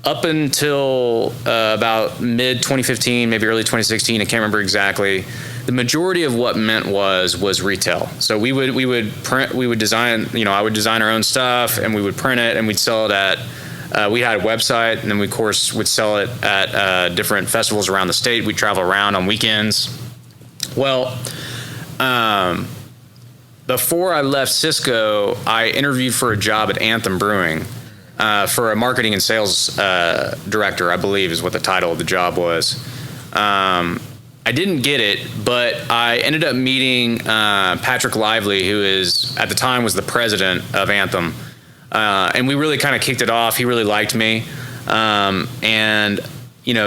up until about mid 2015, maybe early 2016, I can't remember exactly, the majority of what MENT was retail. So we would print, we would design, I would design our own stuff, and we would print it, and we'd sell it at, we had a website, and then we, of course, would sell it at different festivals around the state. We'd travel around on weekends. Well, before I left Cisco, I interviewed for a job at Anthem Brewing for a marketing and sales director, I believe is what the title of the job was. I didn't get it, but I ended up meeting Patrick Lively, who at the time was the president of Anthem. And we really kind of kicked it off. He really liked me. And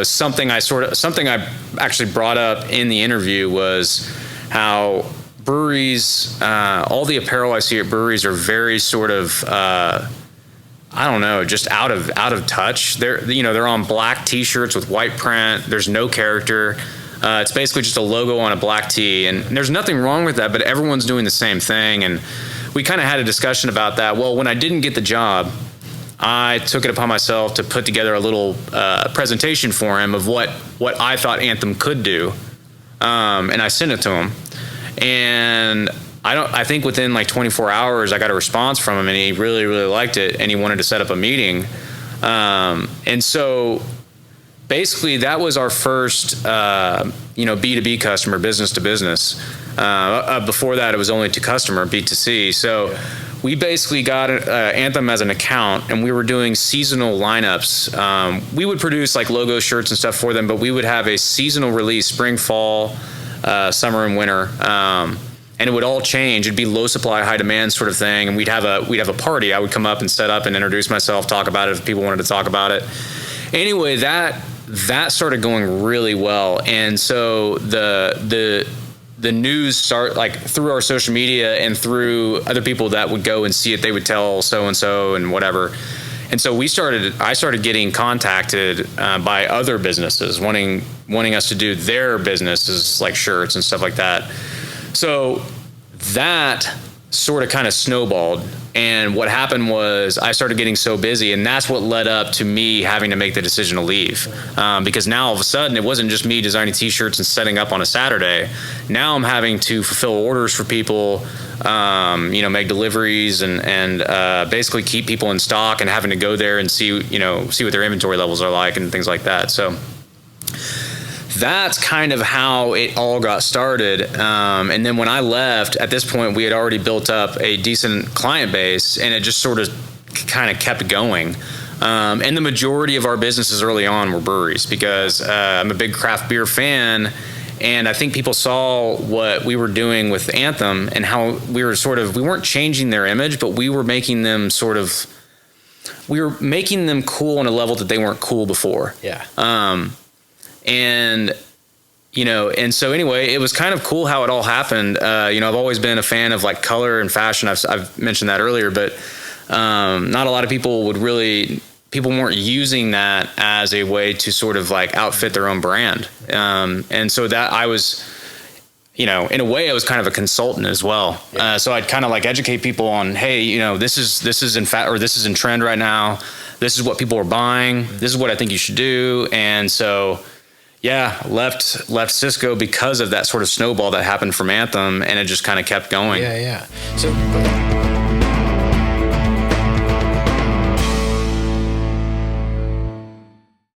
something I actually brought up in the interview was how breweries, all the apparel I see at breweries are very sort of, I don't know, just out of touch. They're on black T-shirts with white print. There's no character. It's basically just a logo on a black tee, and there's nothing wrong with that, but everyone's doing the same thing. And we kind of had a discussion about that. Well, when I didn't get the job, I took it upon myself to put together a little presentation for him of what I thought Anthem could do, and I sent it to him. And I think within like 24 hours, I got a response from him, and he really, really liked it, and he wanted to set up a meeting. And so basically that was our first, B2B customer, business to business. Before that, it was only to customer, B2C. So we basically got Anthem as an account, and we were doing seasonal lineups. We would produce like logo shirts and stuff for them, but we would have a seasonal release, spring, fall, summer, and winter. And it would all change. It'd be low supply, high demand sort of thing. And we'd have a party. I would come up and set up and introduce myself, talk about it if people wanted to talk about it. Anyway, that started going really well. And so the news start like through our social media and through other people that would go and see it, they would tell so-and-so and whatever. And so I started getting contacted by other businesses wanting us to do their businesses, like shirts and stuff like that. So that sort of kind of snowballed. And what happened was I started getting so busy, and that's what led up to me having to make the decision to leave. Because now all of a sudden it wasn't just me designing T-shirts and setting up on a Saturday. Now I'm having to fulfill orders for people, make deliveries and basically keep people in stock, and having to go there and see what their inventory levels are like and things like that. So that's kind of how it all got started. And then when I left, at this point, we had already built up a decent client base, and it just sort of kind of kept going. And the majority of our businesses early on were breweries, because I'm a big craft beer fan, and I think people saw what we were doing with Anthem and how we weren't changing their image, but we were making them cool on a level that they weren't cool before. Yeah. And so anyway, it was kind of cool how it all happened. I've always been a fan of like color and fashion. I've mentioned that earlier, but not a lot of people weren't using that as a way to sort of like outfit their own brand. And so that I was, in a way I was kind of a consultant as well. Yeah. So I'd kind of like educate people on, hey, this is in trend right now. This is what people are buying. This is what I think you should do. And so, yeah, left Cisco because of that sort of snowball that happened from Anthem, and it just kind of kept going. Yeah. So